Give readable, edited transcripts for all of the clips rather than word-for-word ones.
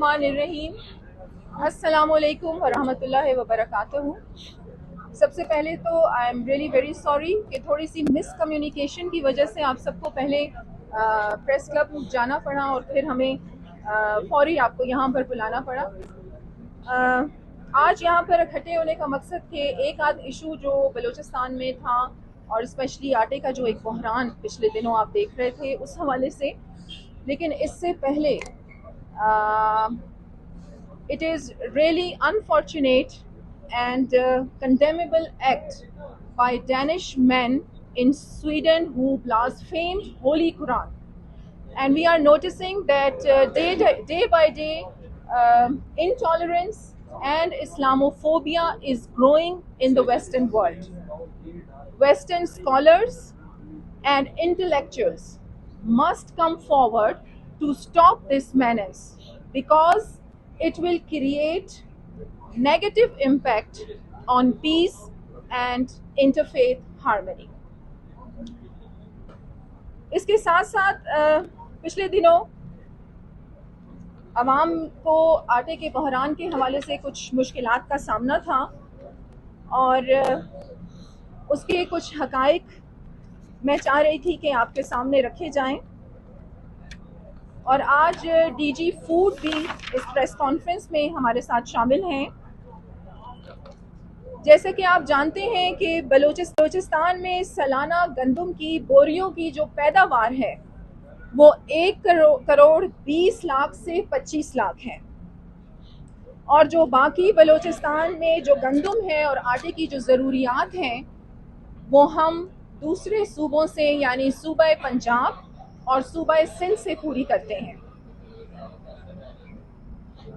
बिस्मिल्लाहिर्रहमानिर्रहीम। अस्सलामु अलैकुम वरहमतुल्लाहि वबरकातुहू। सबसे पहले तो I am really very sorry कि थोड़ी सी मिस कम्युनिकेशन की वजह से आप सबको पहले प्रेस क्लब जाना पड़ा और फिर हमें फौरी आपको यहाँ पर बुलाना पड़ा। आज यहाँ पर इकट्ठे होने का मकसद कि एक आध इशू जो बलूचिस्तान में था और स्पेशली आटे का जो एक बहरान पिछले दिनों आप देख रहे थे उस हवाले से, लेकिन इससे पहले it is really unfortunate and condemnable act by Danish men in Sweden who blasphemed Holy Quran, and we are noticing that day by day intolerance and Islamophobia is growing in the Western world. Western scholars and intellectuals must come forward to stop this menace, because it will create negative impact on peace and interfaith harmony. इसके साथ साथ पिछले दिनों अवाम को आटे के बहरान के हवाले से कुछ मुश्किलात का सामना था और उसके कुछ हकाइक मैं चाह रही थी कि आपके सामने रखे जाएं, और आज डीजी फूड भी इस प्रेस कॉन्फ्रेंस में हमारे साथ शामिल हैं। जैसे कि आप जानते हैं कि बलूचिस्तान में सालाना गंदम की बोरियों की जो पैदावार है वो 1 करोड़ 20 लाख से 25 लाख है, और जो बाकी बलूचिस्तान में जो गंदम है और आटे की जो ज़रूरियात हैं वो हम दूसरे सूबों से यानी सूबा पंजाब और सूबा सिंध से पूरी करते हैं।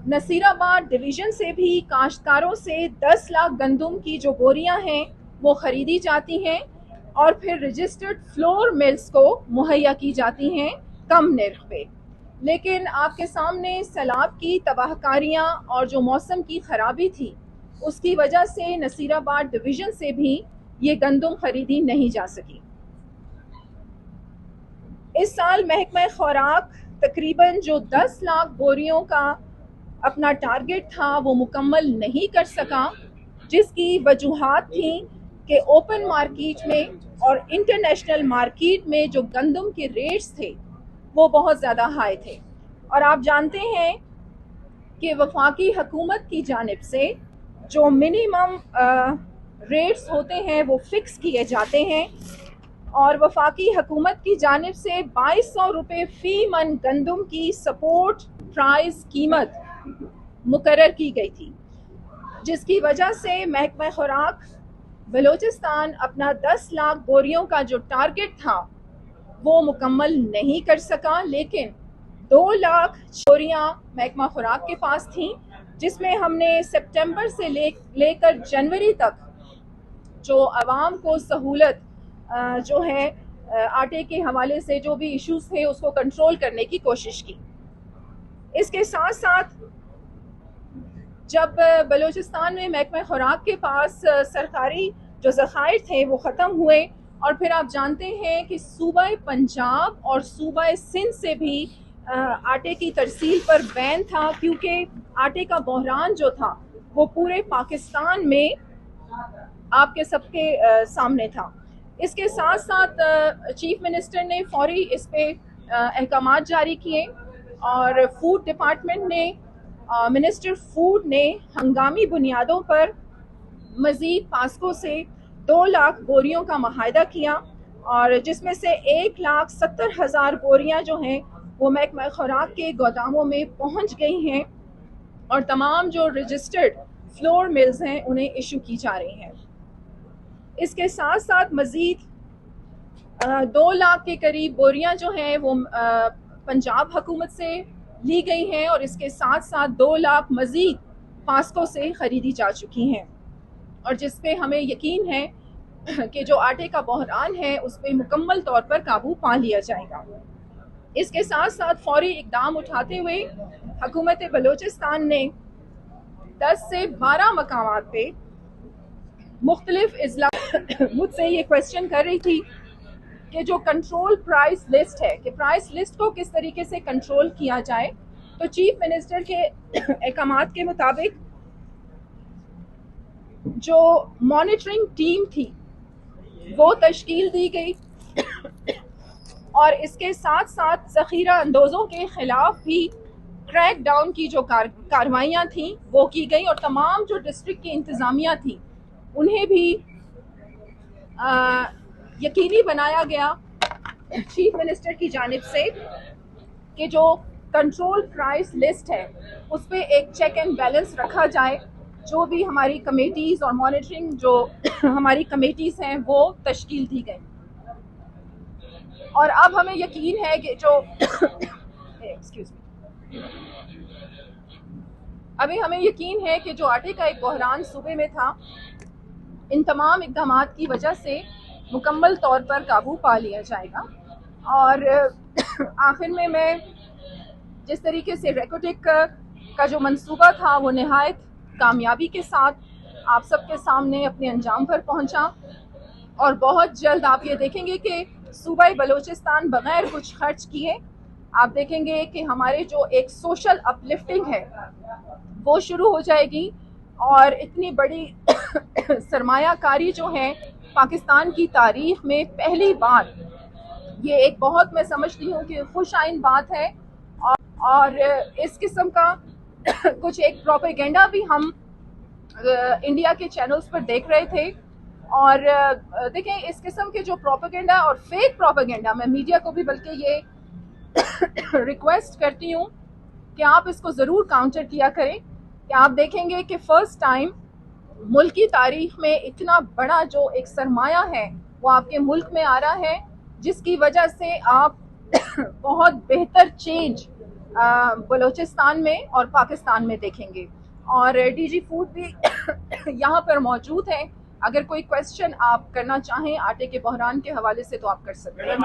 नसीराबाद डिवीज़न से भी काश्तकारों से 10 लाख गंदम की जो बोरियां हैं वो ख़रीदी जाती हैं और फिर रजिस्टर्ड फ्लोर मिल्स को मुहैया की जाती हैं कम नर्ख पे। लेकिन आपके सामने सैलाब की तबाहकारियां और जो मौसम की ख़राबी थी उसकी वजह से नसीराबाद डिवीज़न से भी ये गंदम ख़रीदी नहीं जा सकी। इस साल महकमा खुराक तकरीबन जो 10 लाख बोरियों का अपना टारगेट था वो मुकम्मल नहीं कर सका, जिसकी वजूहात थी कि ओपन मार्केट में और इंटरनेशनल मार्केट में जो गंदम के रेट्स थे वो बहुत ज़्यादा हाई थे। और आप जानते हैं कि वफाकी हुकूमत की जानिब से जो मिनिमम रेट्स होते हैं वो फ़िक्स किए जाते हैं, और वफाकी हुकूमत की जानिब से 2200 रुपये फ़ी मन गंदम की सपोर्ट प्राइस कीमत मुकर्रर की गई थी, जिसकी वजह से महकमा खुराक बलूचिस्तान अपना 10 लाख बोरियों का जो टारगेट था वो मुकम्मल नहीं कर सका। लेकिन 2 लाख बोरियां महकमा खुराक के पास थीं, जिसमें हमने सितंबर से लेकर जनवरी तक जो आवाम को सहूलत जो है आटे के हवाले से जो भी इश्यूज थे उसको कंट्रोल करने की कोशिश की। इसके साथ साथ जब बलूचिस्तान में महकमा खुराक के पास सरकारी जो ज़खायर थे वो ख़त्म हुए, और फिर आप जानते हैं कि सूबा पंजाब और सूबा सिंध से भी आटे की तरसील पर बैन था, क्योंकि आटे का बहरान जो था वो पूरे पाकिस्तान में आपके सबके सामने था। इसके साथ साथ चीफ मिनिस्टर ने फौरी इस पे अहकामात जारी किए, और फूड डिपार्टमेंट ने मिनिस्टर फूड ने हंगामी बुनियादों पर मज़ीद पास्को से 2 लाख बोरियों का मुआहदा किया, और जिसमें से 1,70,000 बोरियां जो हैं वो महकमा खुराक के गोदामों में पहुंच गई हैं, और तमाम जो रजिस्टर्ड फ्लोर मिल्स हैं उन्हें इशू की जा रही हैं। इसके साथ साथ मज़ीद 2 लाख के करीब बोरियां जो हैं वो पंजाब हुकूमत से ली गई हैं, और इसके साथ साथ 2 लाख मज़ीद पास्को से ख़रीदी जा चुकी हैं, और जिस पे हमें यकीन है कि जो आटे का बहरान है उस पर मुकम्मल तौर पर काबू पा लिया जाएगा। इसके साथ साथ फौरी इक़दाम उठाते हुए हुकूमत बलूचिस्तान ने 10 से 12 मकामात पे मुख्तलिफ इजला मुझसे ये क्वेश्चन कर रही थी कि जो कंट्रोल प्राइस लिस्ट है कि प्राइस लिस्ट को किस तरीके से कंट्रोल किया जाए, تو چیف منسٹر کے احکامات کے مطابق جو مانیٹرنگ ٹیم تھی وہ تشکیل دی گئی اور اس کے ساتھ ساتھ ذخیرہ اندوزوں کے خلاف بھی کریک ڈاؤن کی جو کارروائیاں تھیں وہ کی گئی، اور تمام جو ڈسٹرکٹ کی انتظامیہ تھی انہیں بھی یقینی بنایا گیا چیف منسٹر کی جانب سے کہ جو کنٹرول پرائس لسٹ ہے اس پہ ایک چیک اینڈ بیلنس رکھا جائے. جو بھی ہماری کمیٹیز اور مانیٹرنگ جو ہماری کمیٹیز ہیں وہ تشکیل دی گئی، اور اب ہمیں یقین ہے کہ جو ابھی ہمیں یقین ہے کہ جو آٹے کا ایک بحران صوبے میں تھا ان تمام اقدامات کی وجہ سے مکمل طور پر قابو پا لیا جائے گا. اور آخر میں جس طریقے سے ریکوٹیک کا جو منصوبہ تھا وہ نہایت کامیابی کے ساتھ آپ سب کے سامنے اپنے انجام پر پہنچا، اور بہت جلد آپ یہ دیکھیں گے کہ صوبہ بلوچستان بغیر کچھ خرچ کیے آپ دیکھیں گے کہ ہمارے جو ایک سوشل اپ لفٹنگ ہے وہ شروع ہو جائے گی، اور اتنی بڑی سرمایہ کاری جو ہے پاکستان کی تاریخ میں پہلی بار، یہ ایک بہت میں سمجھتی ہوں کہ خوش آئند بات ہے. اور اس قسم کا کچھ ایک پروپیگنڈا بھی ہم انڈیا کے چینلز پر دیکھ رہے تھے، اور دیکھیں اس قسم کے جو پروپیگنڈا اور فیک پروپیگنڈا، میں میڈیا کو بھی بلکہ یہ ریکویسٹ کرتی ہوں کہ آپ اس کو ضرور کاؤنٹر کیا کریں، کہ آپ دیکھیں گے کہ فرسٹ ٹائم ملک کی تاریخ میں اتنا بڑا جو ایک سرمایہ ہے وہ آپ کے ملک میں آ رہا ہے، جس کی وجہ سے آپ بہت بہتر چینج بلوچستان میں اور پاکستان میں دیکھیں گے. اور ڈی جی فوڈ بھی یہاں پر موجود ہے، اگر کوئی کویسچن آپ کرنا چاہیں آٹے کے بحران کے حوالے سے تو آپ کر سکتے ہیں.